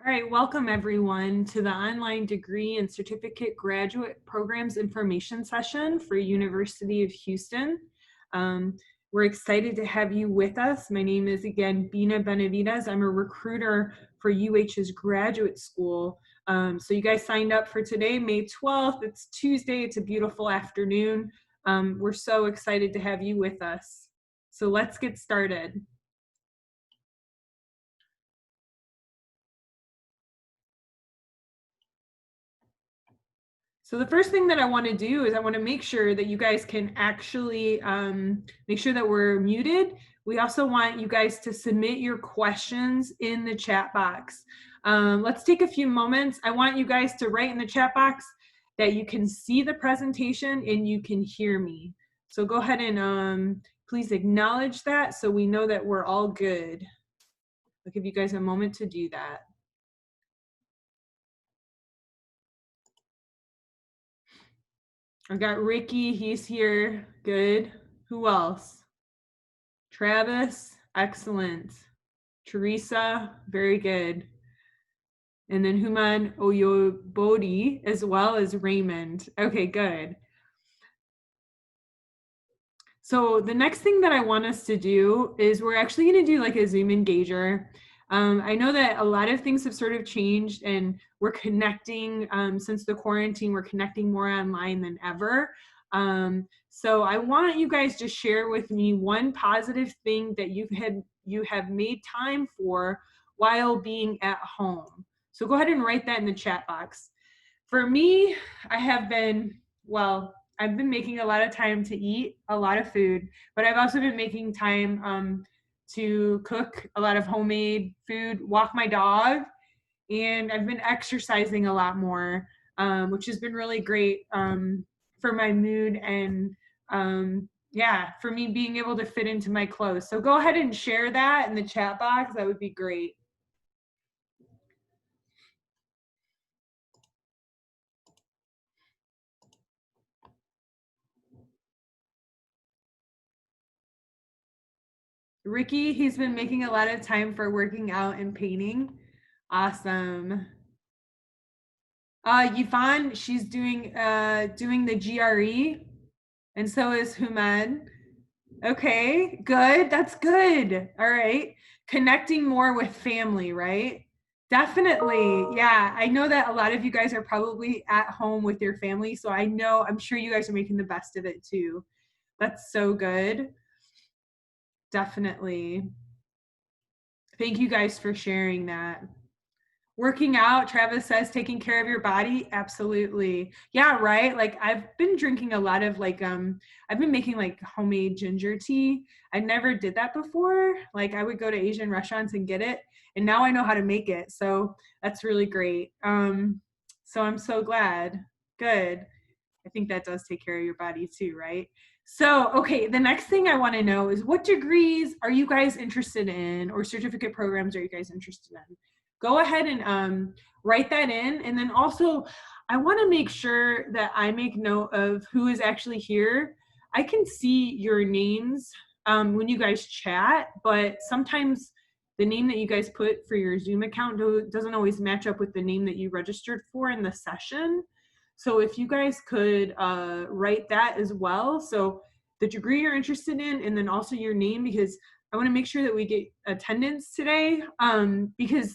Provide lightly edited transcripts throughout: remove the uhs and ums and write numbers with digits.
All right, welcome everyone to the online degree and certificate graduate programs information session for University of Houston. We're excited to have you with us. My name is again Bina Benavides. I'm a recruiter for UH's graduate school. So you guys signed up for today, May 12th. It's Tuesday. It's a beautiful afternoon. We're so excited to have you with us. So let's get started. So the first thing that I want to do is I want to make sure that you guys can actually make sure that we're muted. We also want you guys to submit your questions in the chat box. Let's take a few moments. I want you guys to write in the chat box that you can see the presentation and you can hear me. So go ahead and please acknowledge that so we know that we're all good. I'll give you guys a moment to do that. I got Ricky, he's here, good. Who else? Travis, excellent. Teresa, very good. And then Human Oyobodi, as well as Raymond. Okay, good. So the next thing that I want us to do is we're actually going to do like a Zoom engager. I know that a lot of things have sort of changed and we're connecting since the quarantine, we're connecting more online than ever. So I want you guys to share with me one positive thing that you have made time for while being at home. So go ahead and write that in the chat box. For me, I've been making a lot of time to eat a lot of food, but I've also been making time to cook a lot of homemade food, walk my dog, and I've been exercising a lot more, which has been really great for my mood and for me being able to fit into my clothes. So go ahead and share that in the chat box. That would be great. Ricky, he's been making a lot of time for working out and painting. Awesome. Yifan, she's doing the GRE, and so is Human. Okay, good. That's good. All right. Connecting more with family, right? Definitely. Yeah. I know that a lot of you guys are probably at home with your family. So I'm sure you guys are making the best of it too. That's so good. Definitely. Thank you guys for sharing that. Working out, Travis says, taking care of your body. Absolutely. Yeah, right. Like I've been drinking a lot of I've been making like homemade ginger tea. I never did that before. Like I would go to Asian restaurants and get it, and now I know how to make it. So that's really great. So I'm so glad. Good. I think that does take care of your body too, right? So, okay, the next thing I want to know is what degrees are you guys interested in, or certificate programs are you guys interested in? Go ahead and write that in. And then also, I want to make sure that I make note of who is actually here. I can see your names when you guys chat, but sometimes the name that you guys put for your Zoom account doesn't always match up with the name that you registered for in the session. So if you guys could write that as well. So the degree you're interested in, and then also your name, because I want to make sure that we get attendance today, because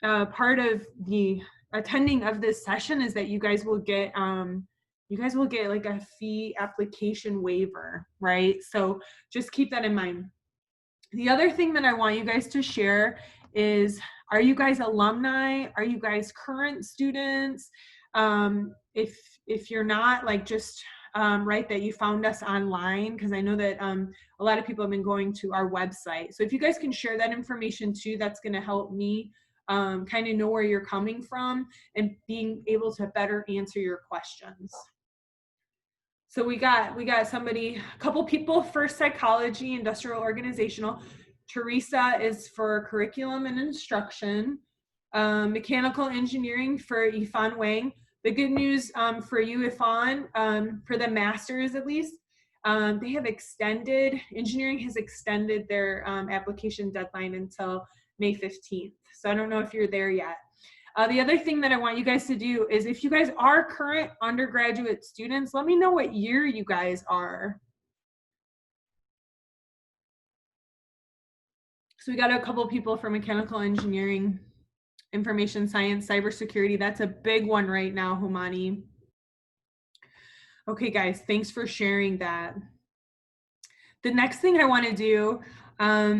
part of the attending of this session is that you guys will get like a fee application waiver, right? So just keep that in mind. The other thing that I want you guys to share is, are you guys alumni? Are you guys current students? If you're not, like, just write that you found us online, because I know that a lot of people have been going to our website. So if you guys can share that information too, that's going to help me kind of know where you're coming from and being able to better answer your questions. So we got somebody, a couple people for psychology, industrial organizational. Teresa is for curriculum and instruction. Mechanical engineering for Yifan Wang. The good news for you, Yifan, for the masters at least, they have extended, engineering has extended their application deadline until May 15th. So I don't know if you're there yet. The other thing that I want you guys to do is, if you guys are current undergraduate students, let me know what year you guys are. So we got a couple people from mechanical engineering, information science, cybersecurity. That's a big one right now, Humani. Okay, guys, thanks for sharing that. The next thing I want to do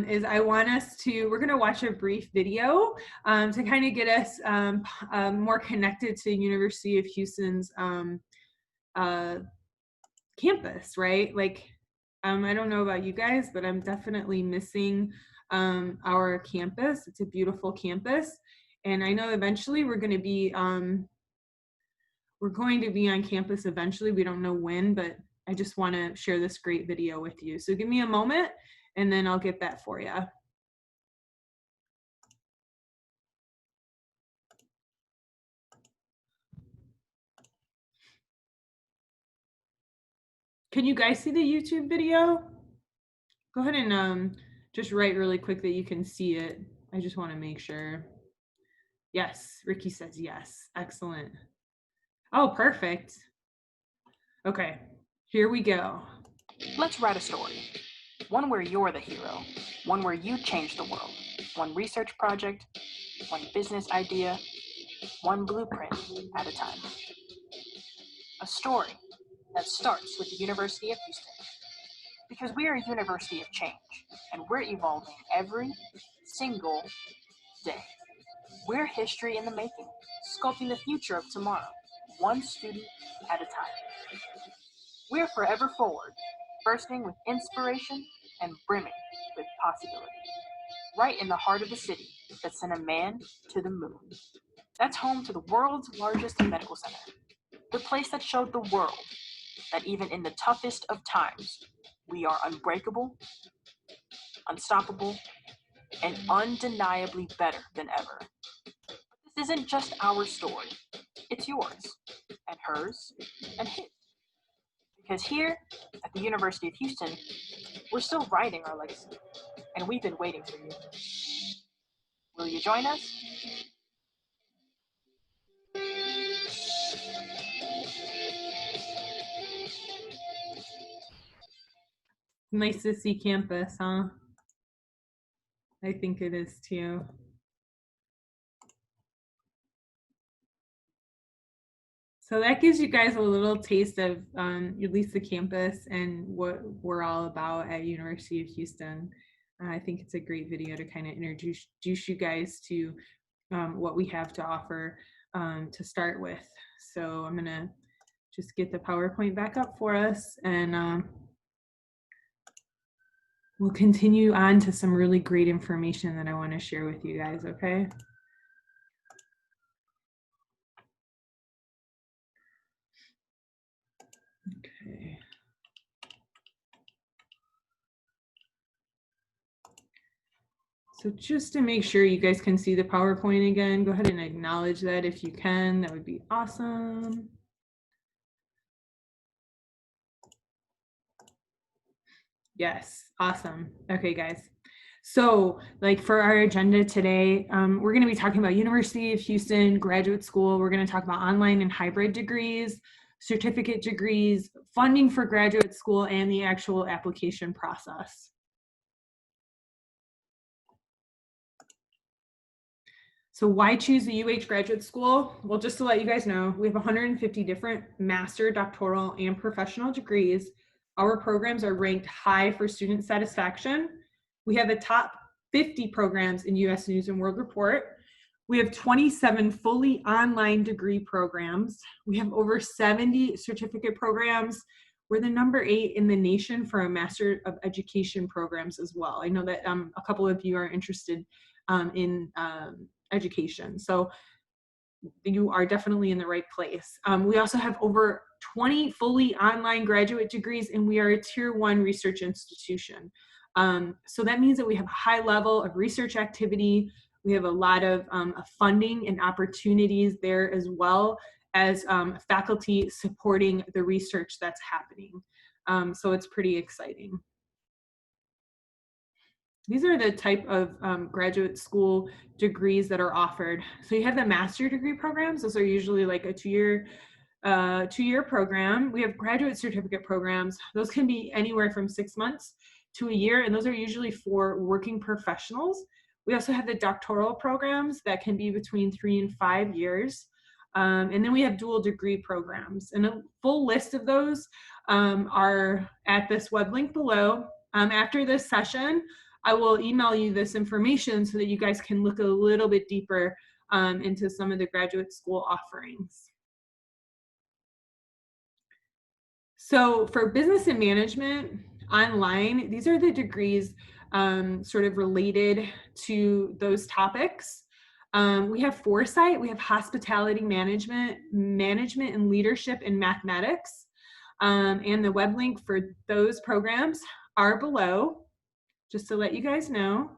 is I want us to, we're going to watch a brief video to kind of get us more connected to University of Houston's campus, right? Like, I don't know about you guys, but I'm definitely missing our campus. It's a beautiful campus. And I know eventually we're going to be on campus eventually. We don't know when, but I just want to share this great video with you. So give me a moment and then I'll get that for you. Can you guys see the YouTube video? Go ahead and just write really quick that you can see it. I just want to make sure. Yes, Ricky says yes. Excellent. Oh, perfect. Okay, here we go. Let's write a story. One where you're the hero. One where you change the world. One research project, one business idea, one blueprint at a time. A story that starts with the University of Houston. Because we are a university of change, and we're evolving every single day. We're history in the making, sculpting the future of tomorrow, one student at a time. We're forever forward, bursting with inspiration and brimming with possibility. Right in the heart of the city that sent a man to the moon. That's home to the world's largest medical center. The place that showed the world that even in the toughest of times, we are unbreakable, unstoppable, and undeniably better than ever. But this isn't just our story. It's yours, and hers, and his. Because here at the University of Houston, we're still writing our legacy, and we've been waiting for you. Will you join us? Nice to see campus, huh? I think it is too. So that gives you guys a little taste of at least the campus and what we're all about at University of Houston. I think it's a great video to kind of introduce you guys to what we have to offer to start with. So I'm gonna just get the PowerPoint back up for us, and we'll continue on to some really great information that I want to share with you guys, okay? Okay. So just to make sure you guys can see the PowerPoint again, go ahead and acknowledge that if you can. That would be awesome. Yes, awesome. Okay, guys. So like for our agenda today, we're going to be talking about University of Houston graduate school. We're going to talk about online and hybrid degrees, certificate degrees, funding for graduate school, and the actual application process. So why choose the UH Graduate School? Well, just to let you guys know, we have 150 different master, doctoral, and professional degrees. Our programs are ranked high for student satisfaction. We have the top 50 programs in US News and World Report. We have 27 fully online degree programs. We have over 70 certificate programs. We're the number 8 in the nation for a Master of Education programs as well. I know that a couple of you are interested in education. So you are definitely in the right place. We also have over 20 fully online graduate degrees, and we are a tier 1 research institution. So that means that we have a high level of research activity. We have a lot of funding and opportunities there, as well as faculty supporting the research that's happening. So it's pretty exciting. these are the type of graduate school degrees that are offered. So you have the master degree programs. Those are usually like a two-year program. We have graduate certificate programs. Those can be anywhere from 6 months to a year, and those are usually for working professionals. We also have the doctoral programs that can be between 3 and 5 years. And then we have dual degree programs, and a full list of those are at this web link below. After this session, I will email you this information so that you guys can look a little bit deeper into some of the graduate school offerings. So for business and management online, these are the degrees sort of related to those topics. We have foresight, we have hospitality management, management and leadership in mathematics. And the web link for those programs are below, just to let you guys know.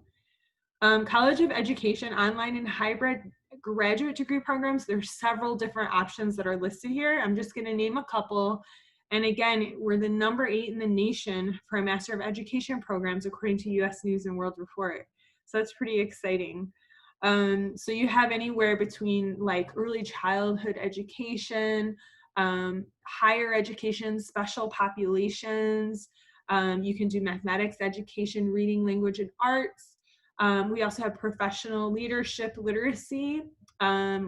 College of Education, online and hybrid graduate degree programs, there's several different options that are listed here. I'm just gonna name a couple. And again, we're the number 8 in the nation for a Master of Education programs, according to US News and World Report. So that's pretty exciting. So you have anywhere between like early childhood education, higher education, special populations. You can do mathematics education, reading, language, and arts. We also have professional leadership literacy,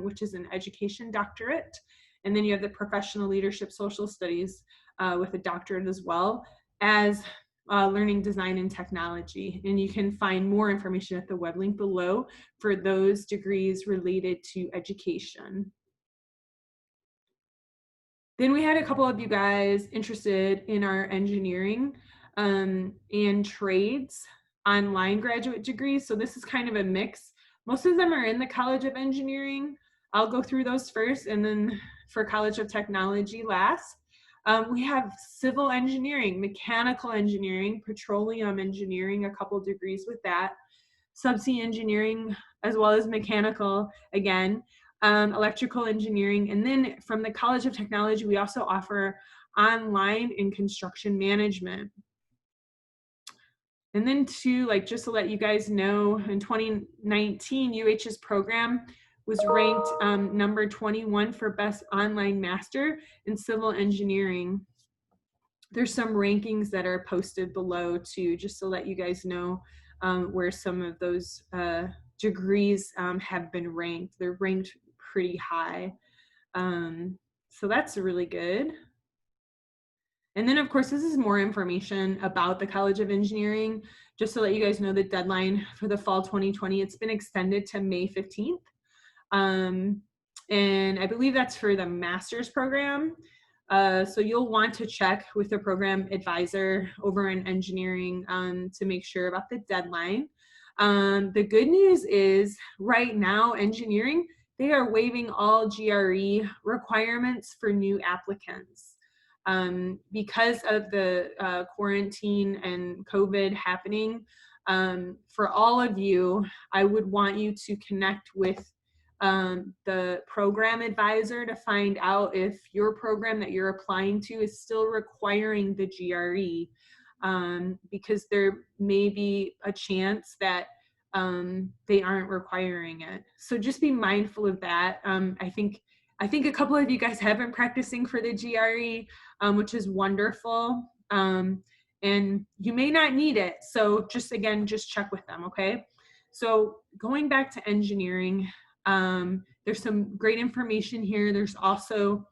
which is an education doctorate. And then you have the professional leadership social studies with a doctorate, as well as learning design and technology. And you can find more information at the web link below for those degrees related to education. Then we had a couple of you guys interested in our engineering and trades online graduate degrees. So this is kind of a mix. Most of them are in the College of Engineering. I'll go through those first, and then for College of Technology last. We have civil engineering, mechanical engineering, petroleum engineering, a couple degrees with that, subsea engineering, as well as mechanical again, electrical engineering. And then from the College of Technology, we also offer online and construction management. And then just to let you guys know, in 2019, UH's program was ranked number 21 for best online master in civil engineering. There's some rankings that are posted below too, just to let you guys know where some of those degrees have been ranked. They're ranked pretty high. So that's really good. And then of course, this is more information about the College of Engineering, just to let you guys know the deadline for the fall 2020, it's been extended to May 15th. And I believe that's for the master's program. So you'll want to check with the program advisor over in engineering to make sure about the deadline. The good news is right now, engineering, they are waiving all GRE requirements for new applicants. Because of the quarantine and COVID happening, for all of you, I would want you to connect with the program advisor to find out if your program that you're applying to is still requiring the GRE, because there may be a chance that they aren't requiring it. So just be mindful of that. I think a couple of you guys have been practicing for the GRE, which is wonderful. And you may not need it. So just check with them, okay? So going back to engineering, there's some great information here. There's also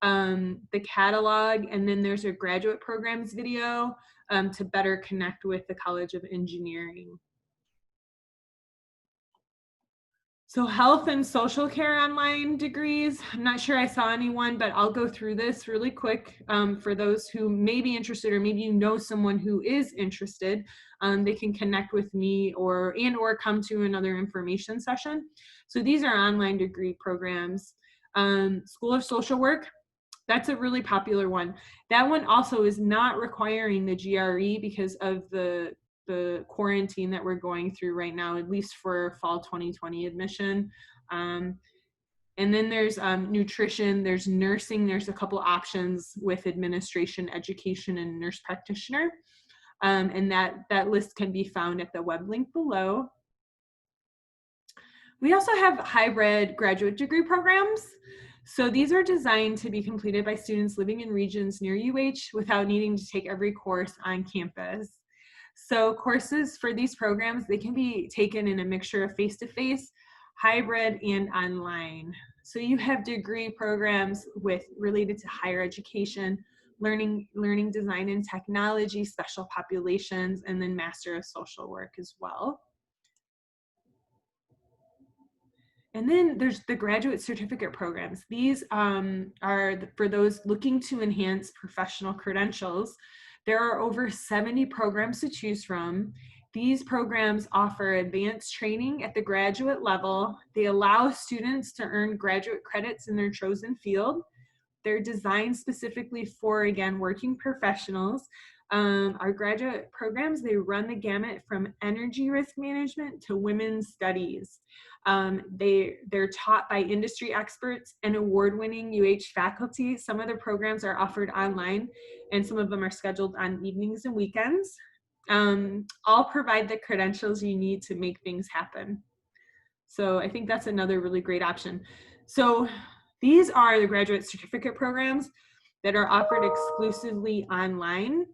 the catalog, and then there's a graduate programs video to better connect with the College of Engineering. So health and social care online degrees, I'm not sure I saw anyone, but I'll go through this really quick for those who may be interested, or maybe you know someone who is interested. They can connect with me or come to another information session. So these are online degree programs. School of Social Work, that's a really popular one. That one also is not requiring the GRE because of the quarantine that we're going through right now, at least for fall 2020 admission. And then there's nutrition, there's nursing, there's a couple options with administration, education, and nurse practitioner. And that list can be found at the web link below. We also have hybrid graduate degree programs. So these are designed to be completed by students living in regions near UH without needing to take every course on campus. So courses for these programs, they can be taken in a mixture of face-to-face, hybrid, and online. So you have degree programs related to higher education, learning design and technology, special populations, and then Master of Social Work as well. And then there's the graduate certificate programs. These are for those looking to enhance professional credentials. There are over 70 programs to choose from. These programs offer advanced training at the graduate level. They allow students to earn graduate credits in their chosen field. They're designed specifically for, again, working professionals. Our graduate programs, they run the gamut from energy risk management to women's studies. They're taught by industry experts and award-winning UH faculty. Some of the programs are offered online, and some of them are scheduled on evenings and weekends. All provide the credentials you need to make things happen. So I think that's another really great option. So these are the graduate certificate programs that are offered exclusively online.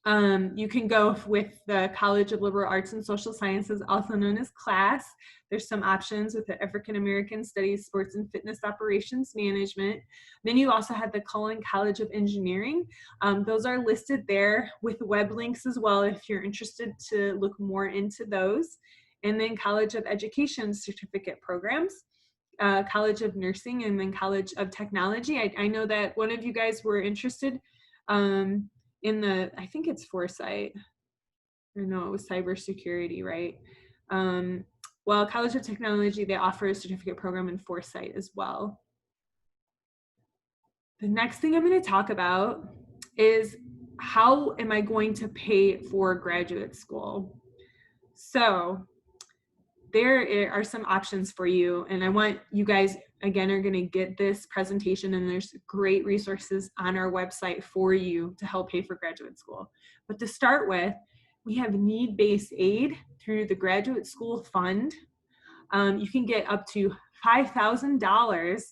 You can go with the College of Liberal Arts and Social Sciences, also known as CLASS. There's some options with the African American Studies, Sports and Fitness Operations Management. Then you also have the Cullen College of Engineering. Those are listed there with web links as well if you're interested to look more into those. And then College of Education certificate programs. College of Nursing, and then College of Technology. I know that one of you guys were interested in the, I think it's Foresight, or no, it was cybersecurity, right? Well, College of Technology, they offer a certificate program in Foresight as well. The next thing I'm going to talk about is how am I going to pay for graduate school? So there are some options for you, and I want you guys, again, are going to get this presentation, and there's great resources on our website for you to help pay for graduate school. But to start with, we have need-based aid through the Graduate School Fund. You can get up to $5,000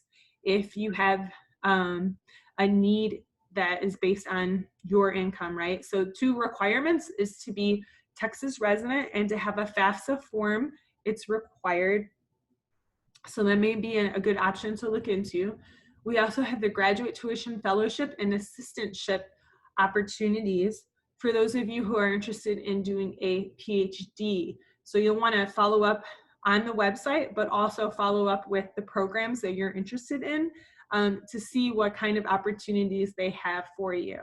if you have a need that is based on your income, right? So 2 requirements is to be Texas resident and to have a FAFSA form. It's required. So that may be a good option to look into. We also have the graduate tuition fellowship and assistantship opportunities for those of you who are interested in doing a PhD. So you'll want to follow up on the website, but also follow up with the programs that you're interested in to see what kind of opportunities they have for you.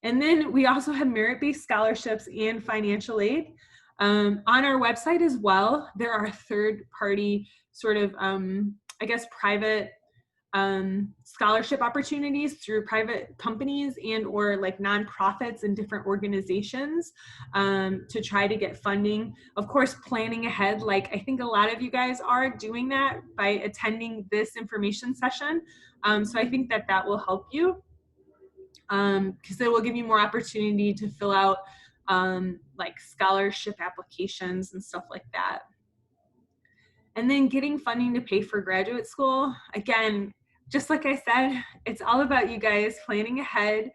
And then we also have merit-based scholarships and financial aid. On our website as well, there are third-party sort of, I guess, private scholarship opportunities through private companies and or like nonprofits and different organizations to try to get funding. Of course, planning ahead, like I think a lot of you guys are doing that by attending this information session. So I think that will help you because it will give you more opportunity to fill out like scholarship applications and stuff like that. And then getting funding to pay for graduate school. Again, just like I said, it's all about you guys planning ahead,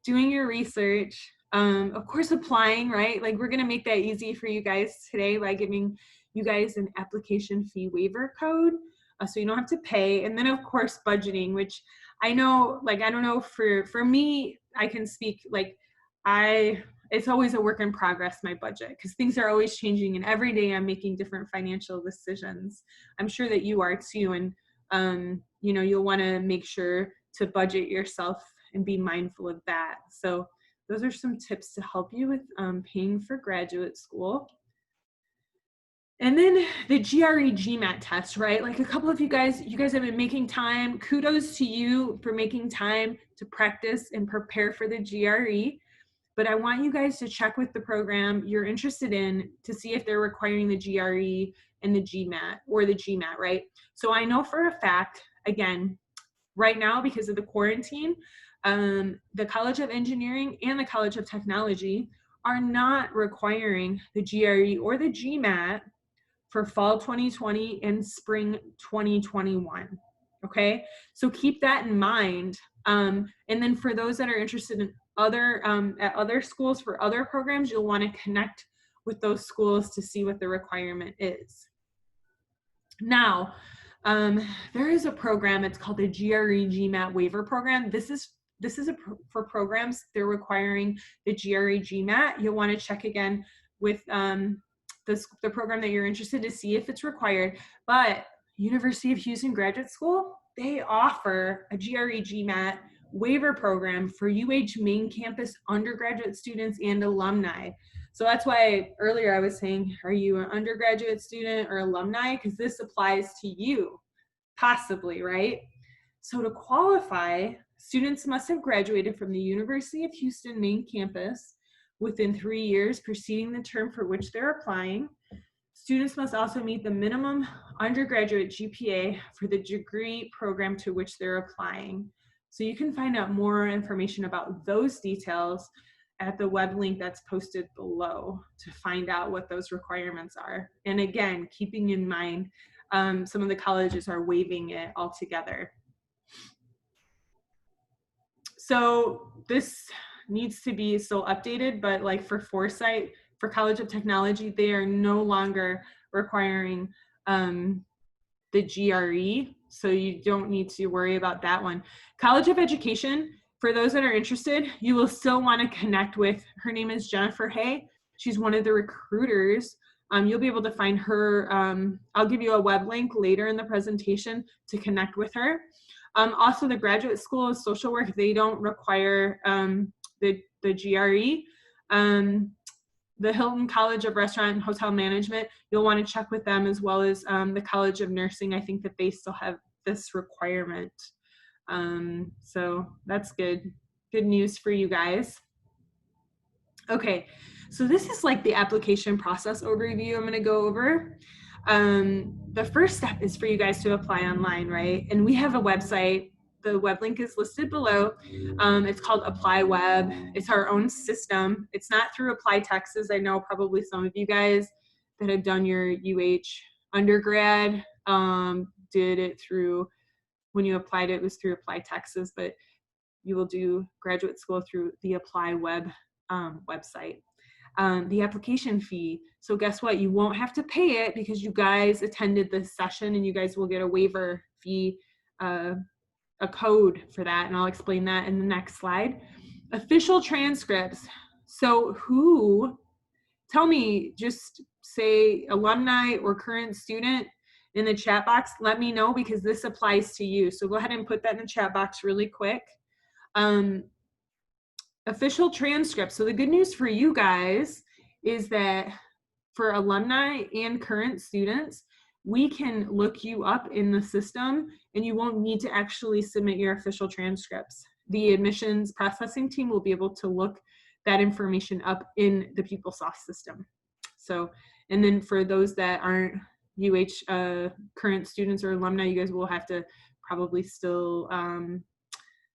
doing your research, of course applying, right? Like we're gonna make that easy for you guys today by giving you guys an application fee waiver code so you don't have to pay. And then of course budgeting, which I know, like, I don't know, for me, I can speak, like it's always a work in progress, my budget, because things are always changing and every day I'm making different financial decisions. I'm sure that you are too. And, you know, you'll want to make sure to budget yourself and be mindful of that. So those are some tips to help you with paying for graduate school. And then the GRE Gmat test, right? Like a couple of you guys have been making time. Kudos to you for making time to practice and prepare for the GRE. But I want you guys to check with the program you're interested in to see if they're requiring the GRE and the Gmat or the Gmat, right? So I know for a fact, again, right now because of the quarantine, The College of Engineering and the College of Technology are not requiring the GRE or the Gmat for fall 2020 and spring 2021. Okay, so keep that in mind. And then for those that are interested in at other schools for other programs, you'll want to connect with those schools to see what the requirement is. Now, there is a program, it's called the GRE GMAT waiver program. This is for programs they're requiring the GRE GMAT. You'll want to check again with the program that you're interested to see if it's required. But University of Houston Graduate School, they offer a GRE GMAT waiver program for UH main campus undergraduate students and alumni. So that's why earlier I was saying, are you an undergraduate student or alumni? Because this applies to you, possibly, right? So to qualify, students must have graduated from the University of Houston main campus within 3 years preceding the term for which they're applying. Students must also meet the minimum undergraduate GPA for the degree program to which they're applying. So you can find out more information about those details at the web link that's posted below to find out what those requirements are. And again, keeping in mind, some of the colleges are waiving it altogether. So this needs to be still updated, but like for Foresight, for College of Technology, they are no longer requiring the GRE, so you don't need to worry about that one. College of Education, for those that are interested, you will still want to connect with, her name is Jennifer Hay. She's one of the recruiters. You'll be able to find her. I'll give you a web link later in the presentation to connect with her. Also, the Graduate School of Social Work, they don't require the GRE. The Hilton College of Restaurant and Hotel Management, you'll want to check with them, as well as the College of Nursing. I think that they still have this requirement. So that's good news for you guys. Okay, so this is like the application process overview I'm going to go over. The first step is for you guys to apply online, right? And we have a website. The web link is listed below. It's called Apply Web. It's our own system. It's not through Apply Texas. I know probably some of you guys that have done your UH undergrad did it through, when you applied it was through Apply Texas, but you will do graduate school through the Apply Web website. The application fee. So guess what? You won't have to pay it because you guys attended this session, and you guys will get a waiver fee, a code for that, and I'll explain that in the next slide. Official transcripts. So tell me, just say alumni or current student in the chat box, let me know, because this applies to you. So go ahead and put that in the chat box really quick. Official transcripts. So the good news for you guys is that for alumni and current students, we can look you up in the system, and you won't need to actually submit your official transcripts. The admissions processing team will be able to look that information up in the PeopleSoft system. So, and then for those that aren't UH current students or alumni, you guys will have to probably still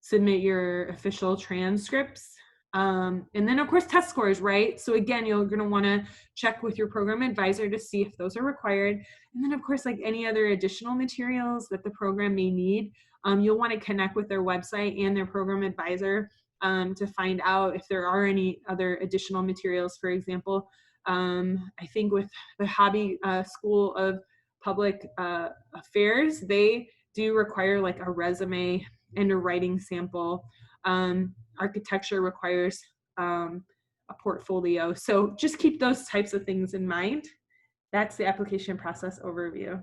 submit your official transcripts. And then of course test scores, right? So again, you're going to want to check with your program advisor to see if those are required. And then of course, like any other additional materials that the program may need, you'll want to connect with their website and their program advisor to find out if there are any other additional materials. For example, I think with the Hobby School of Public Affairs, they do require like a resume and a writing sample. Architecture requires a portfolio. So just keep those types of things in mind. That's the application process overview.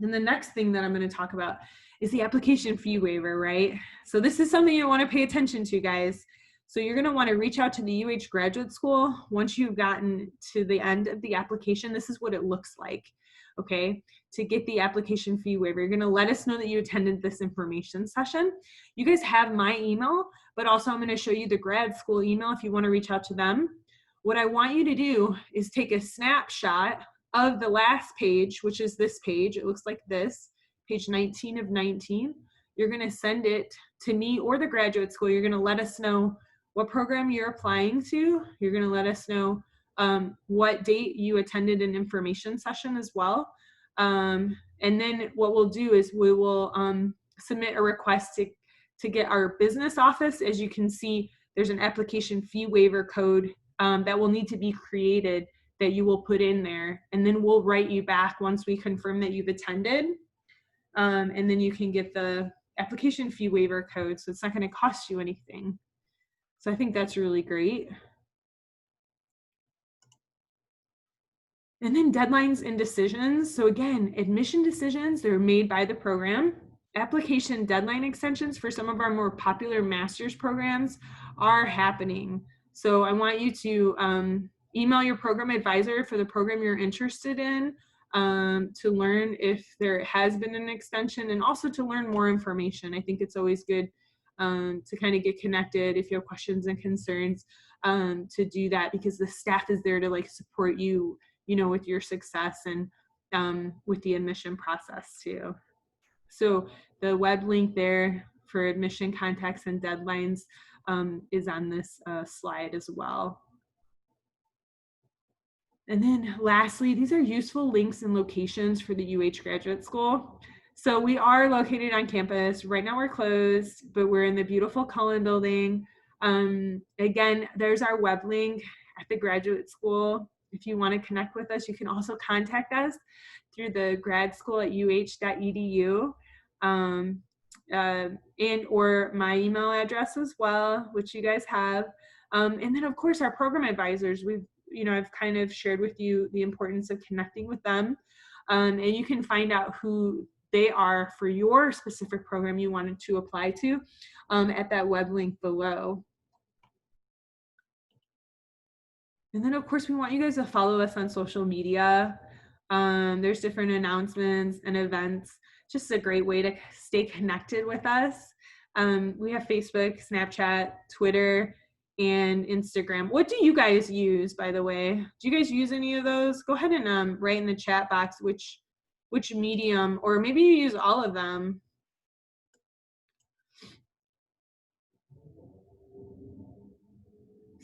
And the next thing that I'm going to talk about is the application fee waiver, right? So this is something you want to pay attention to, guys. So you're going to want to reach out to the UH Graduate School once you've gotten to the end of the application. This is what it looks like, okay? To get the application fee waiver, you're going to let us know that you attended this information session. You guys have my email, but also I'm going to show you the grad school email if you want to reach out to them. What I want you to do is take a snapshot of the last page, which is this page. It looks like this, page 19 of 19. you're going to send it to me or the graduate school. You're going to let us know what program you're applying to. You're going to let us know what date you attended an information session as well. And then what we'll do is we will submit a request to get our business office. As you can see, there's an application fee waiver code that will need to be created that you will put in there. And then we'll write you back once we confirm that you've attended. And then you can get the application fee waiver code. So it's not going to cost you anything. So I think that's really great. And then deadlines and decisions. So again, admission decisions, they're made by the program. Application deadline extensions for some of our more popular master's programs are happening. So I want you to email your program advisor for the program you're interested in to learn if there has been an extension, and also to learn more information. I think it's always good to kind of get connected if you have questions and concerns to do that, because the staff is there to like support you, you know, with your success and with the admission process too. So the web link there for admission contacts and deadlines is on this slide as well. And then lastly, these are useful links and locations for the UH Graduate School. So we are located on campus. Right now we're closed, but we're in the beautiful Cullen building. Again, there's our web link at the graduate school. If you want to connect with us, you can also contact us through the gradschool@uh.edu and or my email address as well, which you guys have. And then of course our program advisors, I've kind of shared with you the importance of connecting with them. And you can find out who they are for your specific program you wanted to apply to at that web link below. And then of course we want you guys to follow us on social media. There's different announcements and events. Just a great way to stay connected with us. We have Facebook, Snapchat, Twitter, and Instagram. What do you guys use, by the way? Do you guys use any of those? Go ahead and write in the chat box which medium, or maybe you use all of them.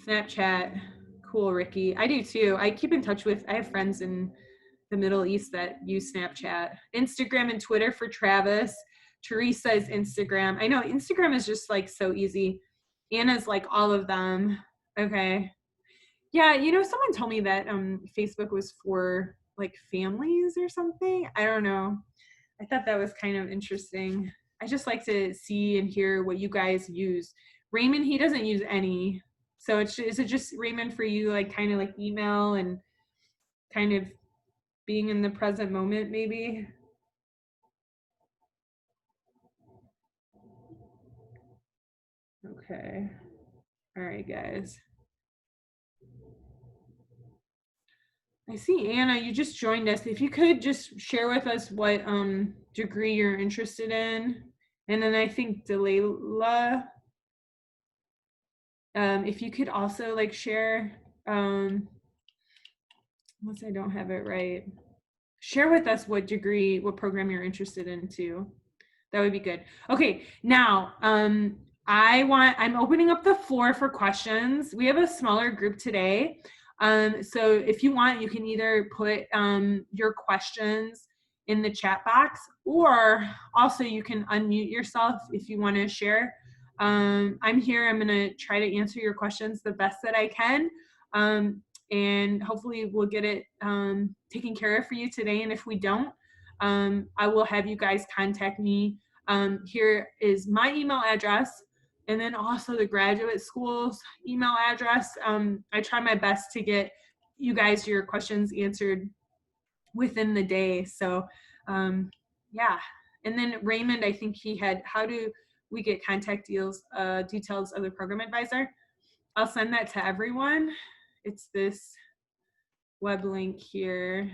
Snapchat, cool, Ricky. I do too. I keep in touch with, I have friends in the Middle East that use Snapchat. Instagram and Twitter for Travis. Teresa's Instagram. I know Instagram is just like so easy. Anna's like all of them. Okay. Yeah, you know, someone told me that Facebook was for like families or something. I don't know. I thought that was kind of interesting. I just like to see and hear what you guys use. Raymond, he doesn't use any. So is it just Raymond for you, like kind of like email and kind of being in the present moment maybe? Okay. All right, guys. I see Anna, you just joined us. If you could just share with us what degree you're interested in. And then I think Delilah, if you could also like share, unless I don't have it right, share with us what degree, what program you're interested in too. That would be good. Okay, now I'm opening up the floor for questions. We have a smaller group today. So if you want, you can either put your questions in the chat box, or also you can unmute yourself if you want to share. I'm here. I'm going to try to answer your questions the best that I can. And hopefully we'll get it taken care of for you today. And if we don't, I will have you guys contact me. Here is my email address, and then also the graduate school's email address. I try my best to get you guys your questions answered within the day. So yeah. And then Raymond, I think he had, how do we get contact details of the program advisor? I'll send that to everyone. It's this web link here.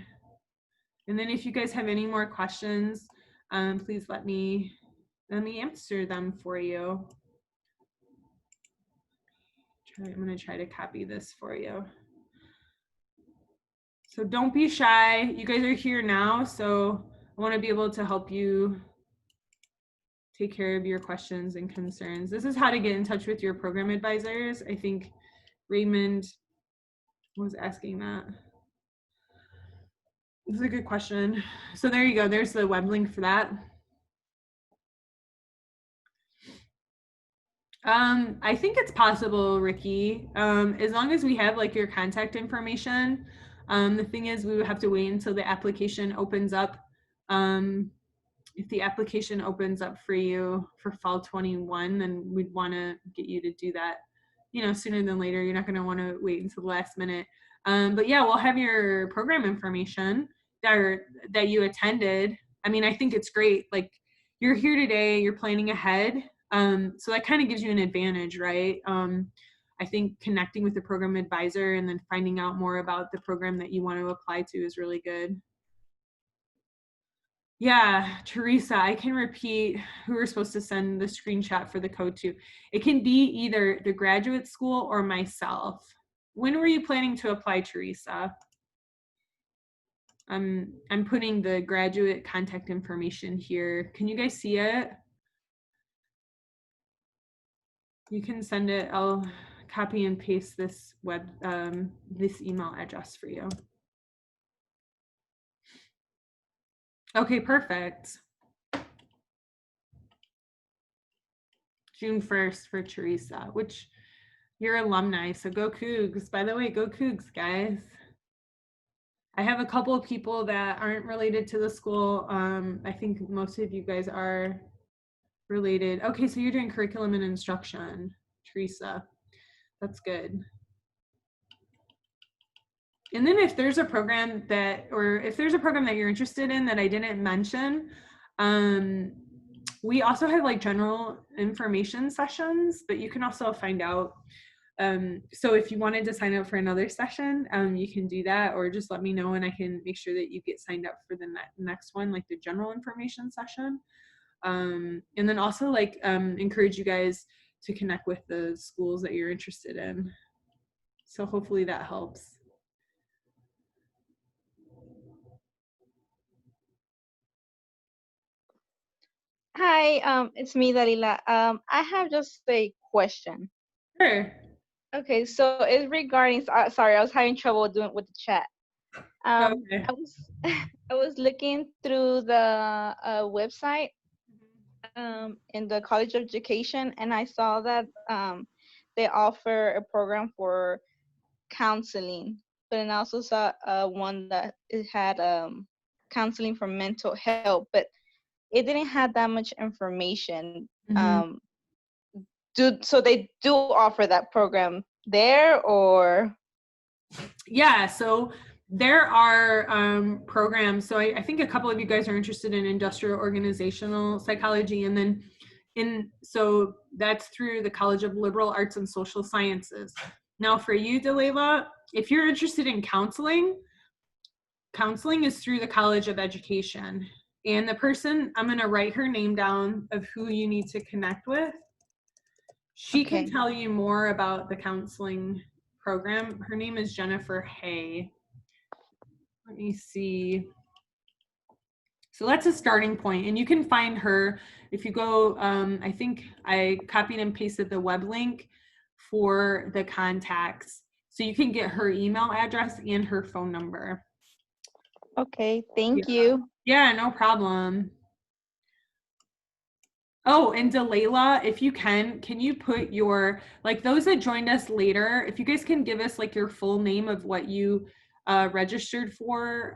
And then if you guys have any more questions, please let me answer them for you. I'm going to try to copy this for you. So don't be shy. You guys are here now, so I want to be able to help you take care of your questions and concerns. This is how to get in touch with your program advisors. I think Raymond was asking that. This is a good question. So there you go. There's the web link for that. I think it's possible, Ricky, as long as we have like your contact information. The thing is, we would have to wait until the application opens up. If the application opens up for you for fall 21, then we'd want to get you to do that, sooner than later. You're not going to want to wait until the last minute. But yeah, we'll have your program information that you attended. I mean, I think it's great. Like, you're here today, you're planning ahead. So that kind of gives you an advantage, right? I think connecting with the program advisor and then finding out more about the program that you want to apply to is really good. Yeah, Teresa, I can repeat who we're supposed to send the screenshot for the code to. It can be either the graduate school or myself. When were you planning to apply, Teresa? I'm putting the graduate contact information here. Can you guys see it? You can send it. I'll copy and paste this this email address for you. Okay, perfect. June 1st for Teresa, which you're alumni, so go Cougs. By the way, go Cougs, guys. I have a couple of people that aren't related to the school. I think most of you guys are related. Okay, so you're doing curriculum and instruction, Teresa. That's good. And then if there's a program that you're interested in that I didn't mention, we also have like general information sessions, but you can also find out. So if you wanted to sign up for another session, you can do that, or just let me know and I can make sure that you get signed up for the next one, like the general information session. And then also like encourage you guys to connect with the schools that you're interested in. So hopefully that helps. Hi, it's me, Dalila. I have just a question. Sure. Okay, so it's regarding. Sorry, I was having trouble doing with the chat. Okay. I was looking through the website in the College of Education, and I saw that they offer a program for counseling, but then I also saw one that it had counseling for mental health, but it didn't have that much information. Mm-hmm. So they do offer that program there, or? Yeah, so there are programs. So I think a couple of you guys are interested in industrial organizational psychology, and then so that's through the College of Liberal Arts and Social Sciences. Now for you, Dalila, if you're interested in counseling is through the College of Education. And the person, I'm going to write her name down of who you need to connect with. She can tell you more about the counseling program. Her name is Jennifer Hay. Let me see. So that's a starting point, and you can find her if you go, I think I copied and pasted the web link for the contacts. So you can get her email address and her phone number. Okay, thank you. Yeah, no problem. Oh, and Dalila, if you can you put your, like those that joined us later, if you guys can give us like your full name of what you registered for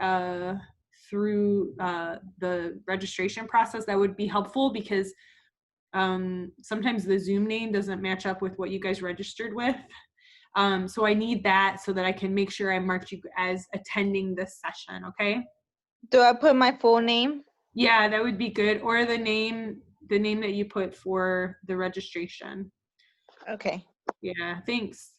through the registration process, that would be helpful, because sometimes the Zoom name doesn't match up with what you guys registered with. So I need that so that I can make sure I marked you as attending this session, okay? Do I put my full name? Yeah, that would be good. Or the name that you put for the registration. Okay. Yeah, thanks.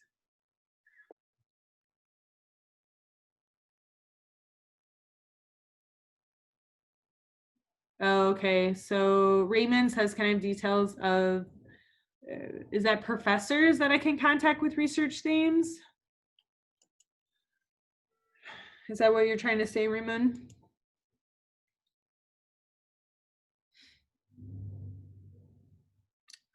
Okay, so Raymond's has kind of details of, is that professors that I can contact with research themes? Is that what you're trying to say, Raymond?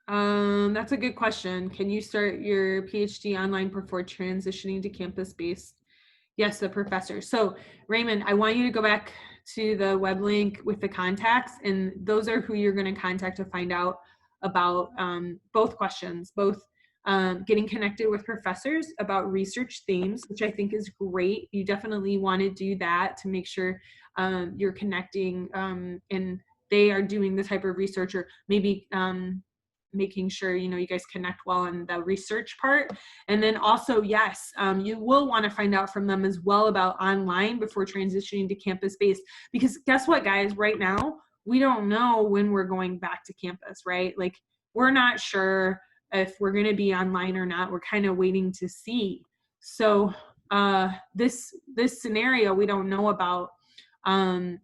That's a good question. Can you start your PhD online before transitioning to campus-based? Yes, the professor. So Raymond, I want you to go back to the web link with the contacts, and those are who you're going to contact to find out about both questions, both getting connected with professors about research themes, which I think is great. You definitely want to do that to make sure you're connecting and they are doing the type of research, or maybe making sure you guys connect well on the research part. And then also, yes, you will want to find out from them as well about online before transitioning to campus-based, because guess what, guys, right now we don't know when we're going back to campus, right? Like, we're not sure if we're going to be online or not. We're kind of waiting to see. So this scenario we don't know about, and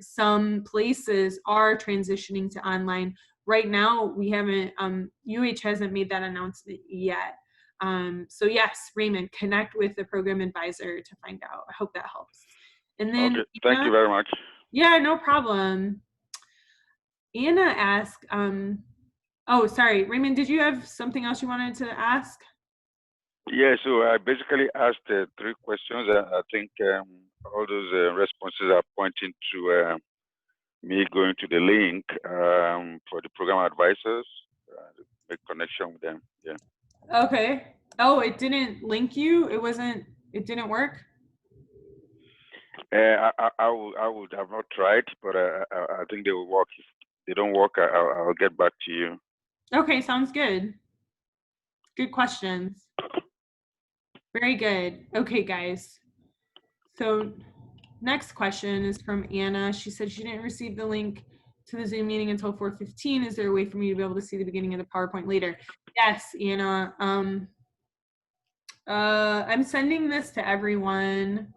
some places are transitioning to online. Right now, we haven't, UH hasn't made that announcement yet. So yes, Raymond, connect with the program advisor to find out. I hope that helps. And then okay, thank you very much. Yeah, no problem. Anna asked, oh, sorry, Raymond, did you have something else you wanted to ask? Yeah, so I basically asked 3 questions. I think all those responses are pointing to me going to the link for the program advisors, make connection with them. Yeah. Okay. Oh, it didn't link you? It didn't work? I would have not tried, but I think they will work. If they don't work, I'll get back to you. Okay, sounds good. Good questions. Very good. Okay, guys. So next question is from Anna. She said she didn't receive the link to the Zoom meeting until 4:15. Is there a way for me to be able to see the beginning of the PowerPoint later? Yes, Anna. I'm sending this to everyone.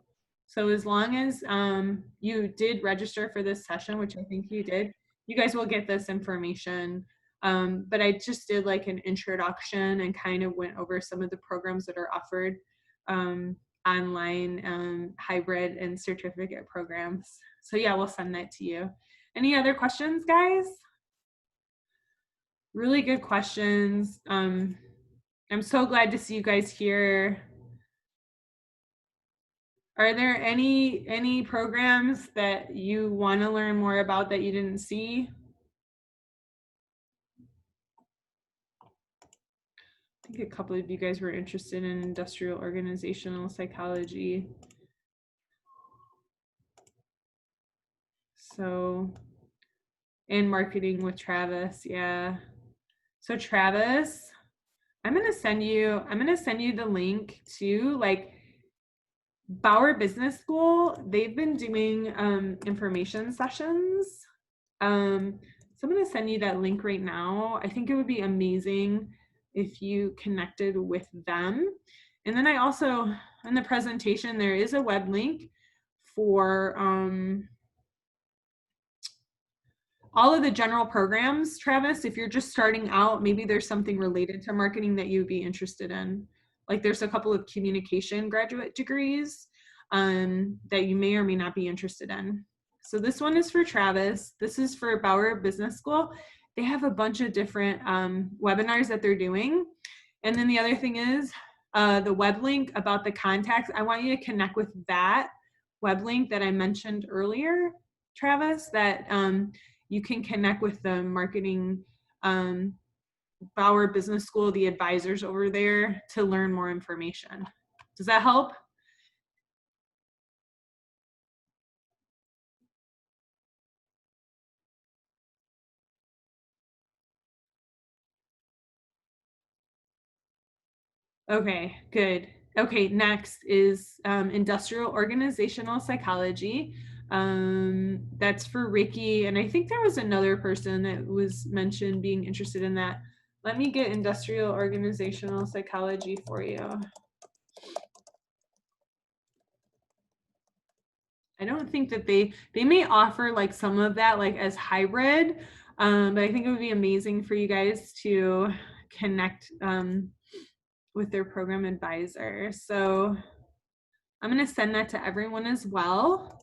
So as long as you did register for this session, which I think you did, you guys will get this information. But I just did like an introduction and kind of went over some of the programs that are offered online, hybrid and certificate programs. So yeah, we'll send that to you. Any other questions, guys? Really good questions. I'm so glad to see you guys here. Are there any programs that you want to learn more about that you didn't see? I think a couple of you guys were interested in industrial organizational psychology. So, and marketing with Travis, yeah. So Travis, I'm gonna send you the link to like Bauer Business School. They've been doing information sessions. So I'm gonna send you that link right now. I think it would be amazing if you connected with them. And then I also, in the presentation, there is a web link for all of the general programs. Travis, if you're just starting out, maybe there's something related to marketing that you'd be interested in. Like there's a couple of communication graduate degrees that you may or may not be interested in. So this one is for Travis. This is for Bauer Business School. They have a bunch of different webinars that they're doing. And then the other thing is the web link about the contacts. I want you to connect with that web link that I mentioned earlier, Travis, that you can connect with the marketing Bauer Business School, the advisors over there, to learn more information. Does that help? Okay, good. Okay, next is industrial organizational psychology. That's for Ricky, and I think there was another person that was mentioned being interested in that. Let me get industrial organizational psychology for you. I don't think that they may offer like some of that like as hybrid, but I think it would be amazing for you guys to connect with their program advisor. So I'm going to send that to everyone as well.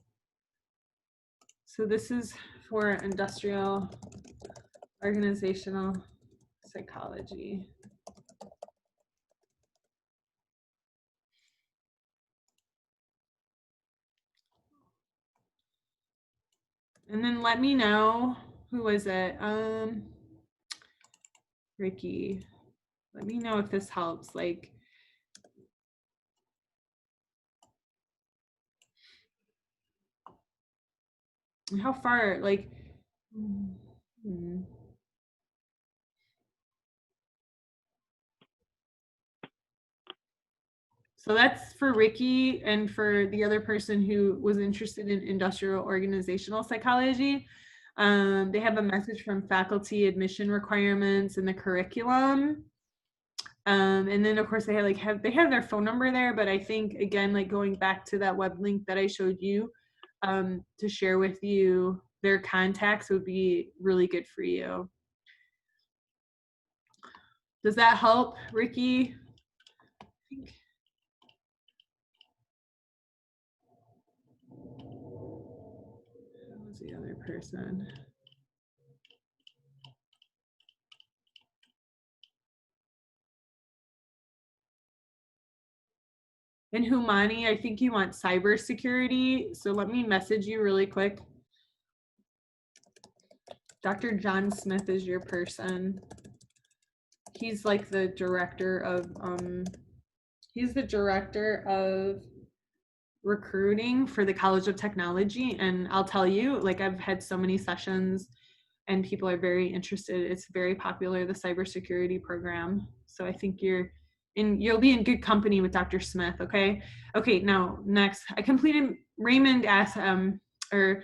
So this is for industrial organizational psychology. And then let me know, who was it? Ricky. Let me know if this helps. Like, how far, like, So that's for Ricky, and for the other person who was interested in industrial organizational psychology. They have a message from faculty admission requirements in the curriculum. And then of course they have their phone number there, but I think again, like going back to that web link that I showed you, to share with you their contacts would be really good for you. Does that help, Ricky? I think. Who was the other person? And Humani, I think you want cybersecurity. So let me message you really quick. Dr. John Smith is your person. He's like the director of, he's the director of recruiting for the College of Technology. And I'll tell you, like I've had so many sessions and people are very interested. It's very popular, the cybersecurity program. So I think you'll be in good company with Dr. Smith, okay? Okay, now next, Raymond asked, or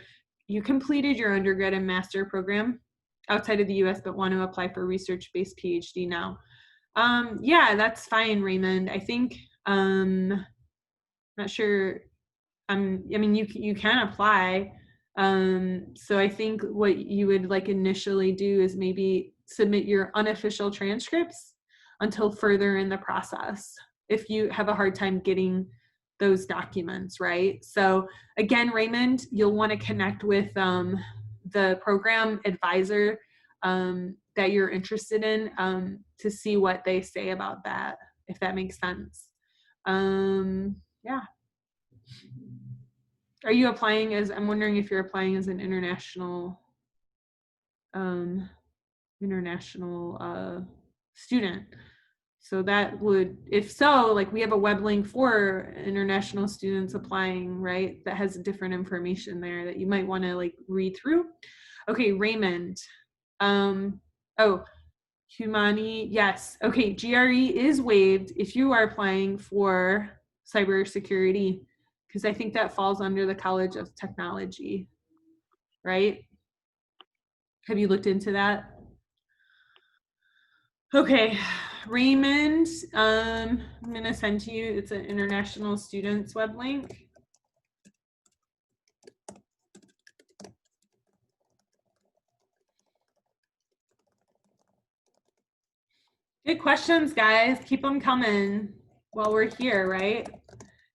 you completed your undergrad and master program outside of the US, but want to apply for research-based PhD now. Yeah, that's fine, Raymond. I think, not sure, I mean, you can apply. So I think what you would like initially do is maybe submit your unofficial transcripts until further in the process, if you have a hard time getting those documents, right? So again, Raymond, you'll want to connect with the program advisor that you're interested in to see what they say about that, if that makes sense. Yeah. Are you applying as, I'm wondering if you're applying as an international student. So that would, if so, like we have a web link for international students applying, right? That has different information there that you might want to like read through. Okay, Raymond. Oh, Humani, yes. Okay, GRE is waived if you are applying for cybersecurity, because I think that falls under the College of Technology, right? Have you looked into that? Okay, Raymond, I'm gonna send to you, it's an international students web link. Good questions, guys. Keep them coming while we're here, right?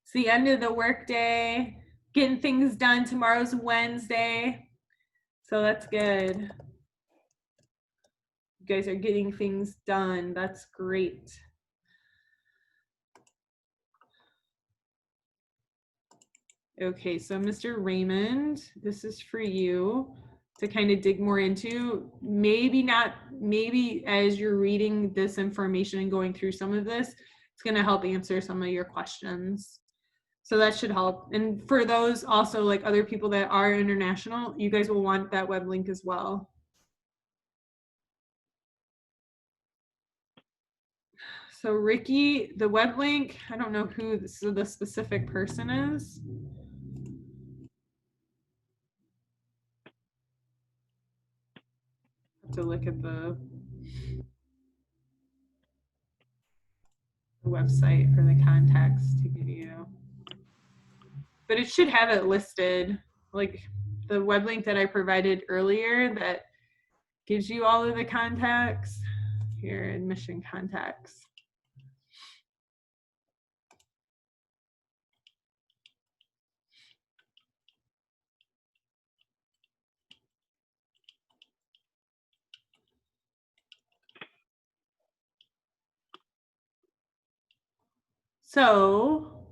It's the end of the workday, getting things done. Tomorrow's Wednesday, so that's good. You guys are getting things done. That's great. Okay, so Mr. Raymond, this is for you to kind of dig more into. Maybe as you're reading this information and going through some of this, it's going to help answer some of your questions. So that should help. And for those also, like other people that are international, you guys will want that web link as well. So Ricky, the web link, I don't know who the specific person is. Have to look at the website for the contacts to give you. But it should have it listed, like the web link that I provided earlier that gives you all of the contacts. Here, admission contacts. So,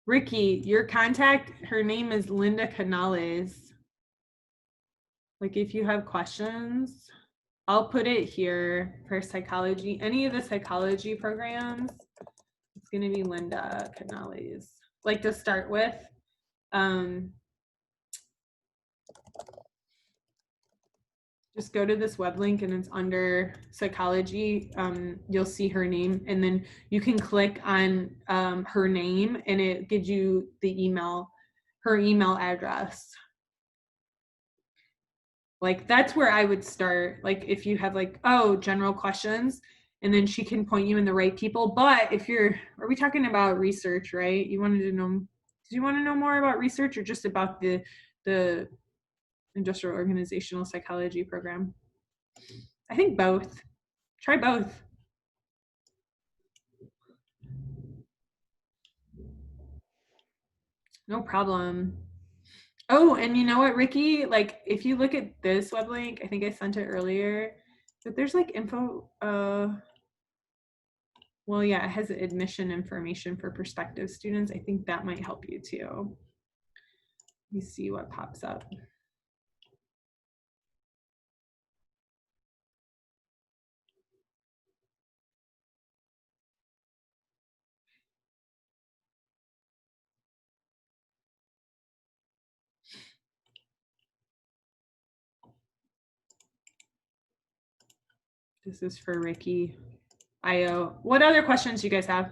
Ricky, your contact, her name is Linda Canales. Like if you have questions, I'll put it here for psychology, any of the psychology programs. It's going to be Linda Canales. Like to start with, just go to this web link and it's under psychology. You'll see her name and then you can click on her name and it gives you the email, her email address. Like that's where I would start. Like if you have like, oh, general questions, and then she can point you in the right people. But if you're, are we talking about research, right? You wanted to know, did you want to know more about research or just about the industrial organizational psychology program? I think both. Try both. No problem. Oh, and you know what, Ricky? Like, if you look at this web link, I think I sent it earlier, but there's like info, well, yeah, it has admission information for prospective students. I think that might help you too. Let me see what pops up. This is for Ricky. IO. What other questions you guys have?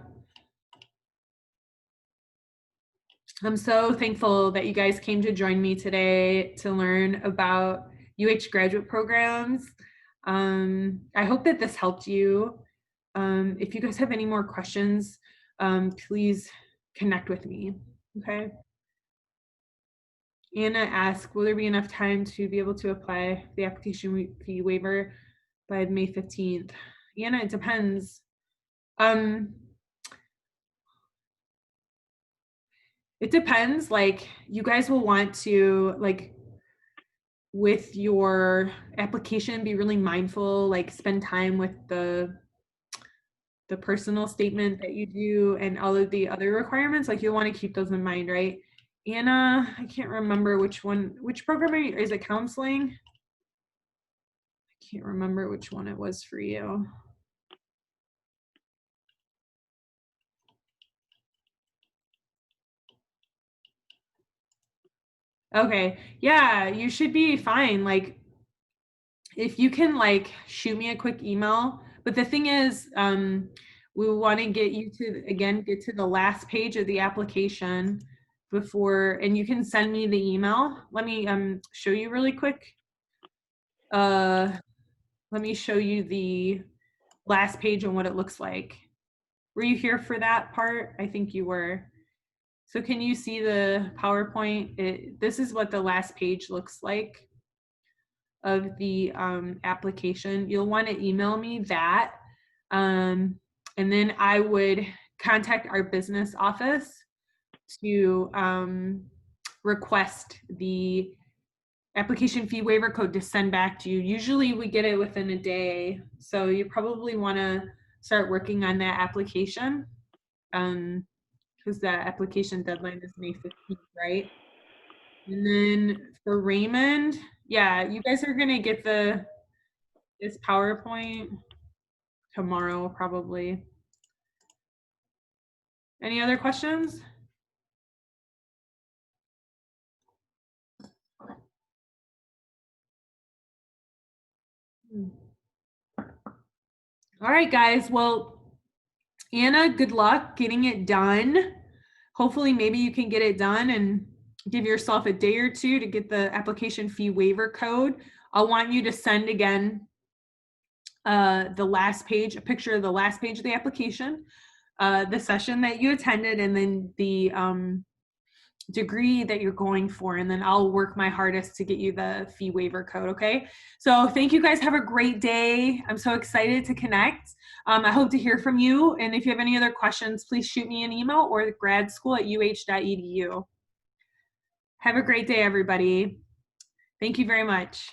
I'm so thankful that you guys came to join me today to learn about UH graduate programs. I hope that this helped you. If you guys have any more questions, please connect with me, okay? Anna asked, will there be enough time to be able to apply the application fee waiver by May 15th? Anna, it depends. It depends, like you guys will want to, like with your application, be really mindful, like spend time with the personal statement that you do and all of the other requirements, like you'll want to keep those in mind, right? Anna, I can't remember which one, which program is it, counseling? I can't remember which one it was for you. Okay, yeah, you should be fine. Like if you can like shoot me a quick email, but the thing is, we want to get you to, again, get to the last page of the application before, and you can send me the email. Let me show you really quick. Let me show you the last page and what it looks like. Were you here for that part? I think you were. So can you see the PowerPoint? This is what the last page looks like of the application. You'll want to email me that. And then I would contact our business office to request the application fee waiver code to send back to you. Usually we get it within a day. So you probably want to start working on that application because that application deadline is May 15th, right? And then for Raymond, yeah, you guys are gonna get this PowerPoint tomorrow, probably. Any other questions? All right, guys. Well, Anna, good luck getting it done. Hopefully, maybe you can get it done and give yourself a day or two to get the application fee waiver code. I'll want you to send again the last page, a picture of the last page of the application, the session that you attended, and then the degree that you're going for, and then I'll work my hardest to get you the fee waiver code, okay? So thank you guys, have a great day. I'm so excited to connect. I hope to hear from you, and if you have any other questions, please shoot me an email or gradschool@uh.edu. Have a great day, everybody. Thank you very much.